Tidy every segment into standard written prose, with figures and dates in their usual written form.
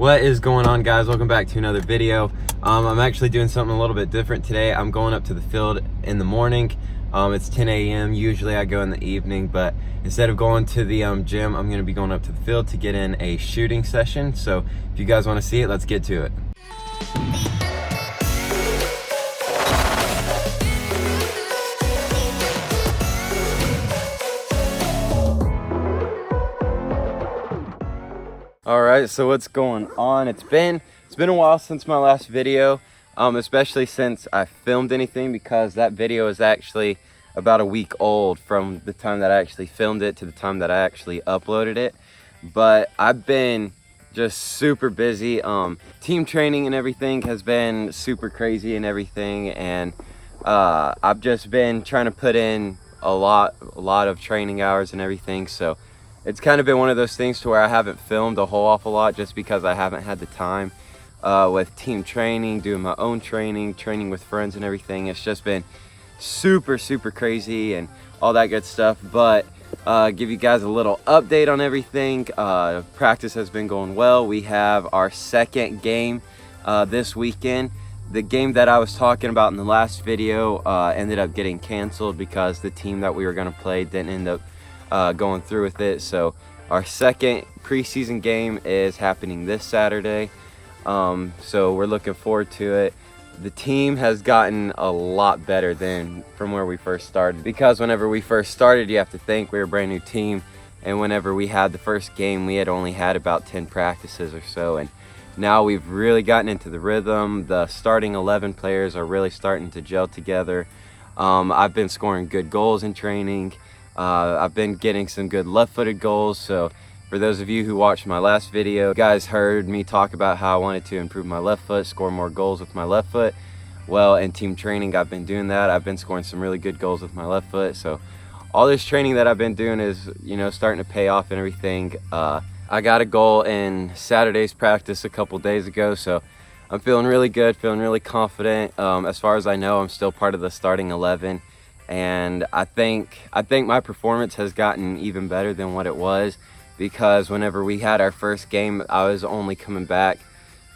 What is going on, guys? Welcome back to another video. I'm actually doing something a little bit different today. I'm going up to the field in the morning. It's 10 a.m. Usually I go in the evening, but instead of going to the gym, I'm going to be going up to the field to get in a shooting session. So if you guys want to see it, let's get to it. All right, so what's going on? It's been a while since my last video, especially since I filmed anything, because that video is actually about a week old from the time that I actually filmed it to the time that I actually uploaded it. But I've been just super busy. Team training and everything has been super crazy and everything, and I've just been trying to put in a lot of training hours and everything. So it's kind of been one of those things to where I haven't filmed a whole awful lot just because I haven't had the time with team training, doing my own training with friends and everything. It's just been super crazy and all that good stuff. But give you guys a little update on everything. Practice has been going well. We have our second game this weekend. The game that I was talking about in the last video ended up getting canceled because the team that we were going to play didn't end up going through with it. So our second preseason game is happening this Saturday. So we're looking forward to it. The team has gotten a lot better than from where we first started, because whenever we first started, you have to think, we were a brand new team, and whenever we had the first game, we had only had about 10 practices or so, and now we've really gotten into the rhythm. The starting 11 players are really starting to gel together. I've been scoring good goals in training. I've been getting some good left-footed goals. So for those of you who watched my last video, you guys heard me talk about how I wanted to improve my left foot, score more goals with my left foot. Well, in team training, I've been doing that. I've been scoring some really good goals with my left foot. So all this training that I've been doing is, starting to pay off and everything. I got a goal in Saturday's practice a couple days ago, so I'm feeling really good, feeling really confident. As far as I know, I'm still part of the starting 11. And I think my performance has gotten even better than what it was, because whenever we had our first game, I was only coming back,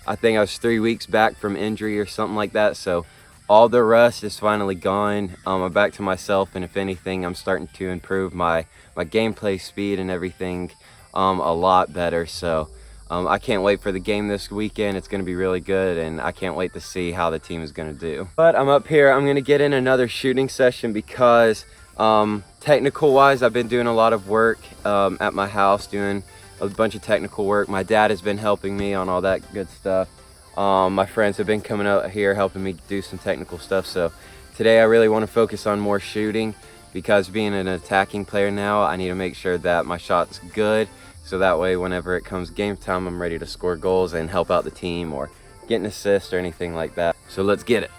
I think I was 3 weeks back from injury or something like that. So all the rust is finally gone. I'm back to myself, and if anything, I'm starting to improve my gameplay speed and everything a lot better. So I can't wait for the game this weekend. It's going to be really good, and I can't wait to see how the team is going to do. But I'm up here. I'm going to get in another shooting session because technical wise, I've been doing a lot of work at my house, doing a bunch of technical work. My dad has been helping me on all that good stuff. My friends have been coming out here helping me do some technical stuff. So today I really want to focus on more shooting, because being an attacking player now, I need to make sure that my shot's good. So that way, whenever it comes game time, I'm ready to score goals and help out the team or get an assist or anything like that. So let's get it.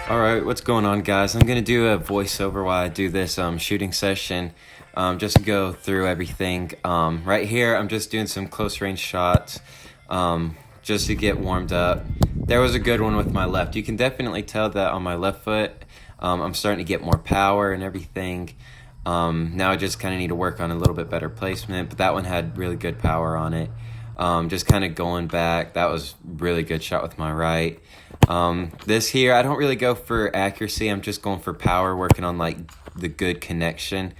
All right, what's going on, guys? I'm gonna do a voiceover while I do this shooting session, just to go through everything. Right here, I'm just doing some close range shots, just to get warmed up. There was a good one with my left. You can definitely tell that on my left foot, I'm starting to get more power and everything. Now I just kind of need to work on a little bit better placement, but that one had really good power on it. Just kind of going back, that was really good shot with my right. This here, I don't really go for accuracy. I'm just going for power, working on like the good connection.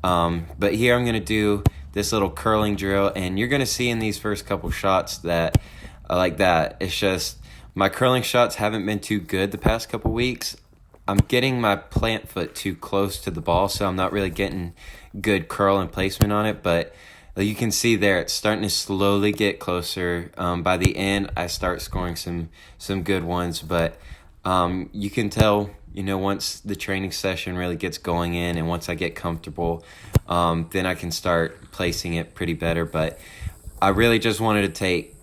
But here I'm going to do this little curling drill, and you're going to see in these first couple shots that like that. It's just my curling shots haven't been too good the past couple weeks. I'm getting my plant foot too close to the ball, so I'm not really getting good curl and placement on it. But you can see there, it's starting to slowly get closer. By the end, I start scoring some good ones. But you can tell, once the training session really gets going in, and once I get comfortable, then I can start placing it pretty better. But I really just wanted to take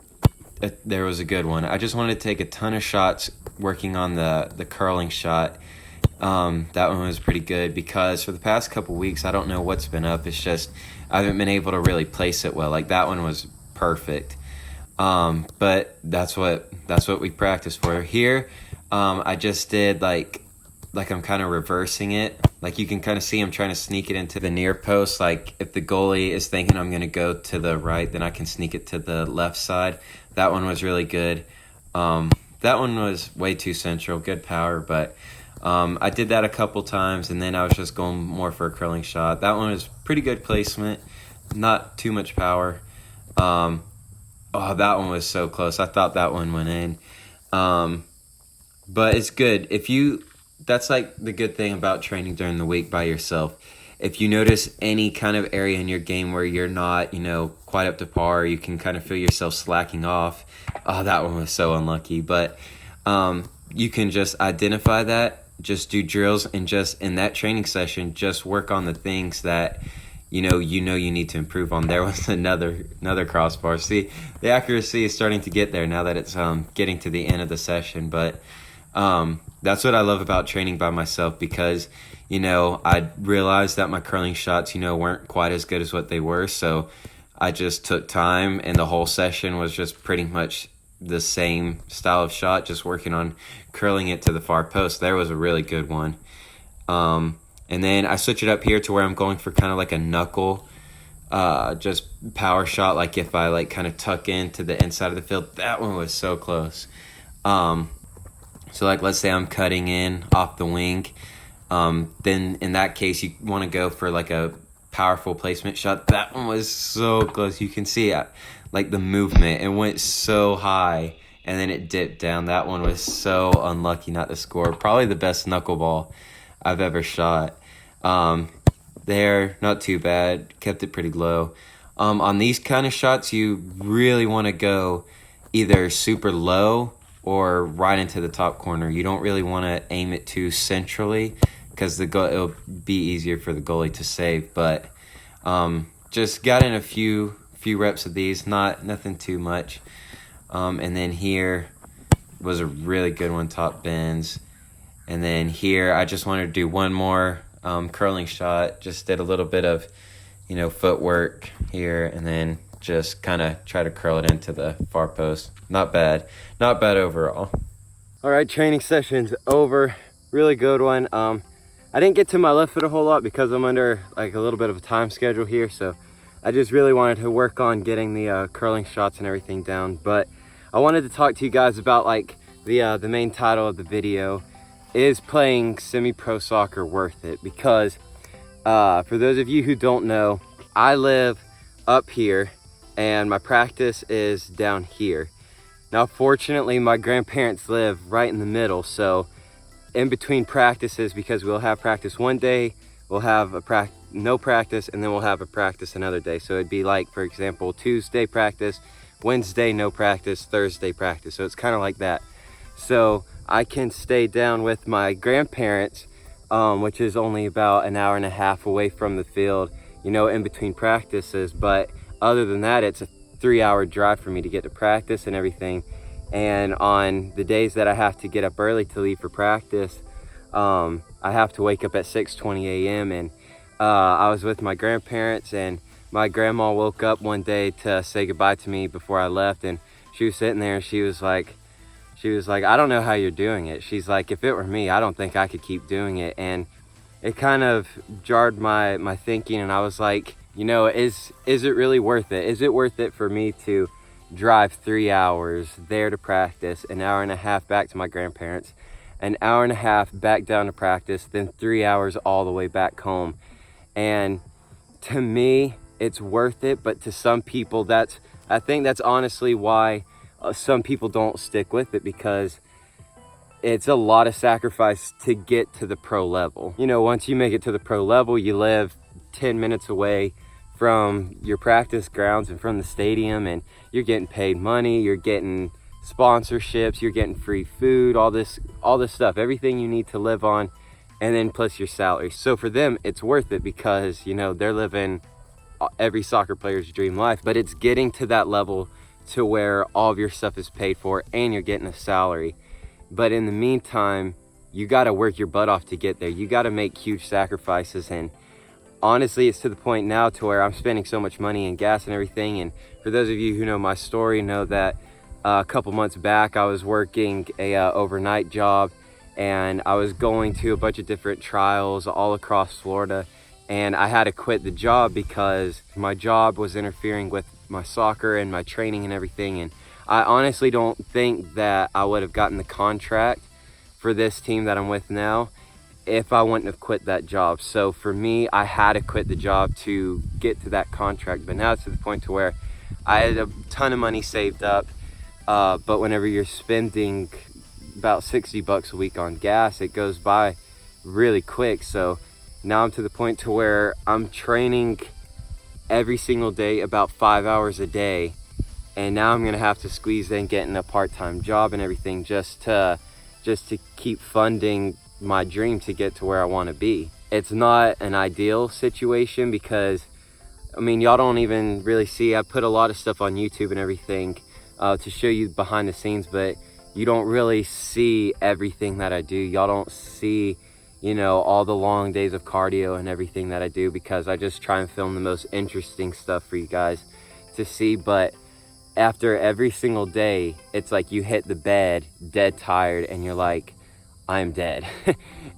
there was a good one. I just wanted to take a ton of shots working on the curling shot. That one was pretty good because for the past couple weeks, I don't know what's been up. It's just I haven't been able to really place it well. Like that one was perfect. But that's what we practice for here. I just did like I'm kind of reversing it. Like you can kind of see I'm trying to sneak it into the near post. Like if the goalie is thinking I'm going to go to the right, then I can sneak it to the left side. That one was really good. That one was way too central, good power, but I did that a couple times, and then I was just going more for a curling shot. That one was pretty good placement, not too much power. Oh, that one was so close. I thought that one went in. But it's good. That's like the good thing about training during the week by yourself. If you notice any kind of area in your game where you're not, quite up to par, you can kind of feel yourself slacking off. Oh, that one was so unlucky. But you can just identify that, just do drills, and just in that training session, just work on the things that you need to improve on. There was another crossbar. See, the accuracy is starting to get there now that it's getting to the end of the session. But that's what I love about training by myself, because I realized that my curling shots weren't quite as good as what they were, so I just took time, and the whole session was just pretty much the same style of shot, just working on curling it to the far post. There was a really good one. And then I switch it up here to where I'm going for kind of like a knuckle, just power shot. Like if I like kind of tuck into the inside of the field. That one was so close. So like let's say I'm cutting in off the wing. Then in that case you want to go for like a powerful placement shot. That one was so close. You can see like the movement. It went so high and then it dipped down. That one was so unlucky not to score. Probably the best knuckleball I've ever shot. There, not too bad. Kept it pretty low. On these kind of shots, you really want to go either super low or right into the top corner. You don't really want to aim it too centrally, because it'll be easier for the goalie to save. But just got in a few reps of these, nothing too much. And then here was a really good one, top bends. And then here I just wanted to do one more curling shot. Just did a little bit of footwork here, and then just kind of try to curl it into the far post. Not bad overall. All right, training session's over. Really good one. I didn't get to my left foot a whole lot because I'm under like a little bit of a time schedule here, so I just really wanted to work on getting the curling shots and everything down. But I wanted to talk to you guys about like the main title of the video. Is playing semi-pro soccer worth it? Because for those of you who don't know, I live up here and my practice is down here. Now fortunately my grandparents live right in the middle, so in between practices, because we'll have practice one day, we'll have no practice, and then we'll have a practice another day. So it'd be like, for example, Tuesday practice, Wednesday no practice, Thursday practice. So it's kind of like that. So I can stay down with my grandparents, which is only about an hour and a half away from the field, in between practices. But other than that, it's a 3-hour drive for me to get to practice and everything. And on the days that I have to get up early to leave for practice, I have to wake up at 6:20 a.m. And I was with my grandparents, and my grandma woke up one day to say goodbye to me before I left, and she was sitting there and she was like, I don't know how you're doing it. She's like, if it were me, I don't think I could keep doing it. And it kind of jarred my thinking, and I was like, is it really worth it? Is it worth it for me to drive 3 hours there to practice, an hour and a half back to my grandparents, an hour and a half back down to practice, then 3 hours all the way back home? And to me, it's worth it, but to some people, I think that's honestly why some people don't stick with it, because it's a lot of sacrifice to get to the pro level. Once you make it to the pro level, you live 10 minutes away from your practice grounds and from the stadium, and you're getting paid money, you're getting sponsorships, you're getting free food, all this stuff, everything you need to live on, and then plus your salary. So for them, it's worth it, because they're living every soccer player's dream life. But it's getting to that level to where all of your stuff is paid for and you're getting a salary. But in the meantime, you got to work your butt off to get there. You got to make huge sacrifices, and honestly, it's to the point now to where I'm spending so much money in gas and everything. And for those of you who know my story, know that a couple months back I was working a overnight job, and I was going to a bunch of different trials all across Florida, and I had to quit the job because my job was interfering with my soccer and my training and everything. And I honestly don't think that I would have gotten the contract for this team that I'm with now if I wouldn't have quit that job. So for me, I had to quit the job to get to that contract. But now it's to the point to where I had a ton of money saved up, but whenever you're spending about 60 bucks a week on gas, it goes by really quick. So now I'm to the point to where I'm training every single day, about 5 hours a day, and now I'm gonna have to squeeze in getting a part-time job and everything just to keep funding my dream to get to where I want to be. It's not an ideal situation because, I mean, y'all don't even really see, I put a lot of stuff on YouTube and everything to show you behind the scenes, but you don't really see everything that I do. Y'all don't see, you know, all the long days of cardio and everything that I do, because I just try and film the most interesting stuff for you guys to see. But after every single day, it's like you hit the bed dead tired and you're like, I'm dead.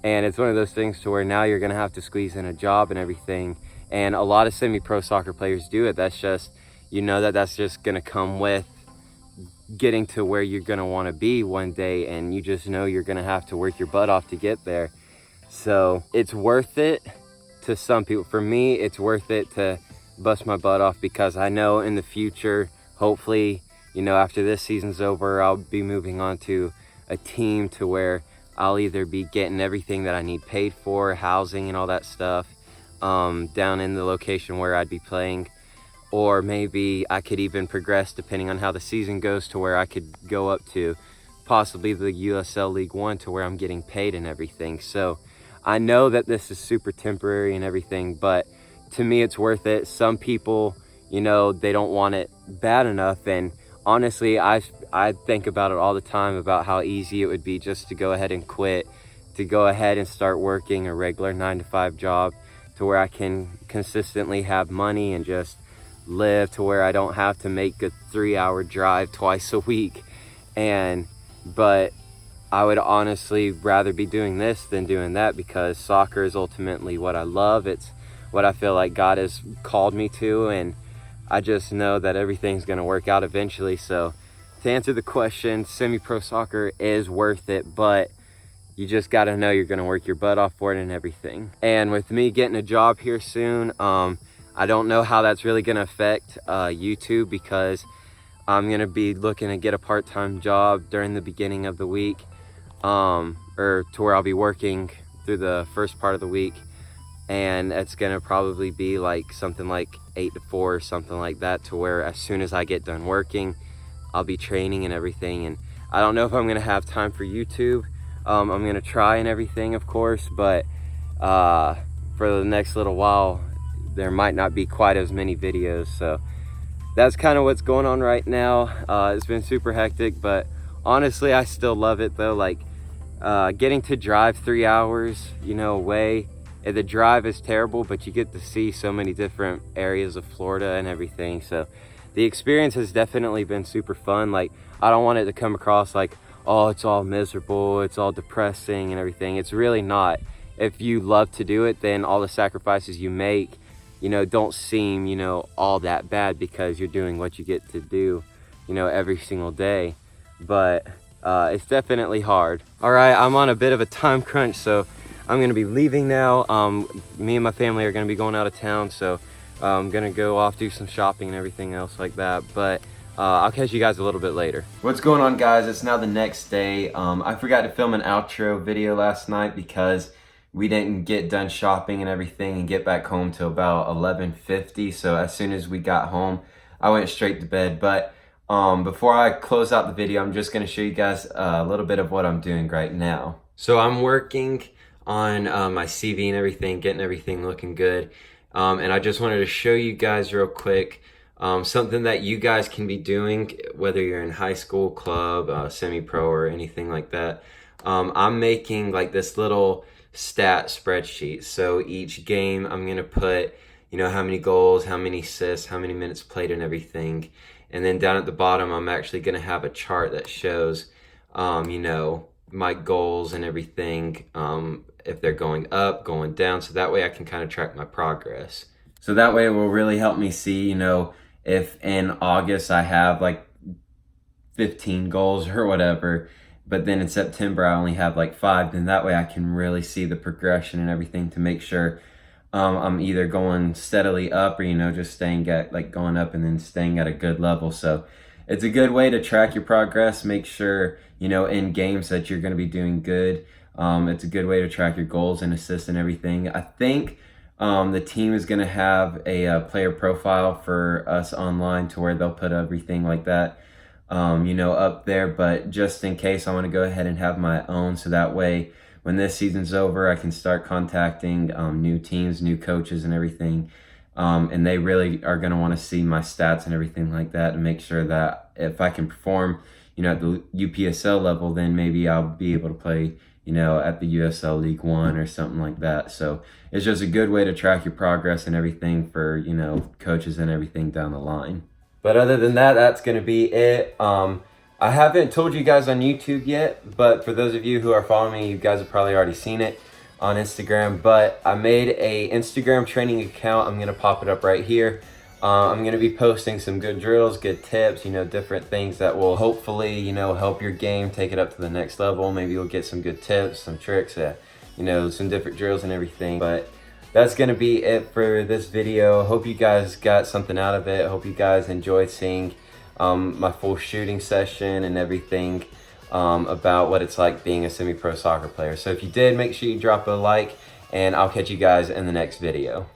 And it's one of those things to where now you're gonna have to squeeze in a job and everything. And a lot of semi-pro soccer players do it. That's just, you know, that's just gonna come with getting to where you're gonna wanna be one day, and you just know you're gonna have to work your butt off to get there. So it's worth it to some people. For me, it's worth it to bust my butt off, because I know in the future, hopefully, you know, after this season's over, I'll be moving on to a team to where I'll either be getting everything that I need paid for, housing and all that stuff, down in the location where I'd be playing, or maybe I could even progress depending on how the season goes to where I could go up to possibly the USL League One to where I'm getting paid and everything. So I know that this is super temporary and everything, but to me it's worth it. Some people, you know, they don't want it bad enough, and honestly, I think about it all the time about how easy it would be just to go ahead and quit, to go ahead and start working a regular 9-to-5 job to where I can consistently have money and just live to where I don't have to make a 3-hour drive twice a week. But I would honestly rather be doing this than doing that, because soccer is ultimately what I love. It's what I feel like God has called me to, and I just know that everything's going to work out eventually. So to answer the question, semi-pro soccer is worth it, but you just got to know you're going to work your butt off for it and everything. And with me getting a job here soon, I don't know how that's really going to affect YouTube, because I'm going to be looking to get a part-time job during the beginning of the week, or to where I'll be working through the first part of the week. And it's gonna probably be like something like 8 to 4 or something like that, to where as soon as I get done working, I'll be training and everything. And I don't know if I'm gonna have time for YouTube. I'm gonna try and everything, of course, but for the next little while, there might not be quite as many videos. So that's kind of what's going on right now. It's been super hectic, but honestly, I still love it though. Like getting to drive 3 hours, you know, away. The drive is terrible, but you get to see so many different areas of Florida and everything. So the experience has definitely been super fun. Like, I don't want it to come across like, oh, it's all miserable, it's all depressing and everything. It's really not. If you love to do it, then all the sacrifices you make, you know, don't seem, you know, all that bad, because you're doing what you get to do, you know, every single day. But it's definitely hard. All right, I'm on a bit of a time crunch, so I'm gonna be leaving now. Me and my family are gonna be going out of town, so I'm gonna go off, do some shopping and everything else like that. But I'll catch you guys a little bit later. What's going on, guys? It's now the next day. I forgot to film an outro video last night because we didn't get done shopping and everything and get back home till about 11:50. So as soon as we got home, I went straight to bed. But before I close out the video, I'm just gonna show you guys a little bit of what I'm doing right now. So I'm working on my CV and everything, getting everything looking good. And I just wanted to show you guys real quick Something that you guys can be doing, whether you're in high school, club, semi-pro, or anything like that. I'm making like this little stat spreadsheet. So each game I'm gonna put, how many goals, how many assists, how many minutes played and everything. And then down at the bottom, I'm actually gonna have a chart that shows, my goals and everything, if they're going up, going down. So that way I can kind of track my progress. So that way it will really help me see, if in August I have like 15 goals or whatever, but then in September I only have like 5, then that way I can really see the progression and everything to make sure I'm either going steadily up or, just staying at like going up and then staying at a good level. So it's a good way to track your progress, make sure, in games that you're going to be doing good. It's a good way to track your goals and assists and everything. I think the team is going to have a player profile for us online to where they'll put everything like that, up there. But just in case, I want to go ahead and have my own. So that way, when this season's over, I can start contacting new teams, new coaches and everything. And they really are going to want to see my stats and everything like that and make sure that if I can perform, at the UPSL level, then maybe I'll be able to play, at the USL League One or something like that. So it's just a good way to track your progress and everything for, coaches and everything down the line. But other than that, that's going to be it. I haven't told you guys on YouTube yet, but for those of you who are following me, you guys have probably already seen it on Instagram. But I made a Instagram training account. I'm going to pop it up right here. I'm going to be posting some good drills, good tips, different things that will hopefully, help your game take it up to the next level. Maybe you'll get some good tips, some tricks, some different drills and everything. But that's going to be it for this video. Hope you guys got something out of it. Hope you guys enjoyed seeing my full shooting session and everything about what it's like being a semi-pro soccer player. So if you did, make sure you drop a like, and I'll catch you guys in the next video.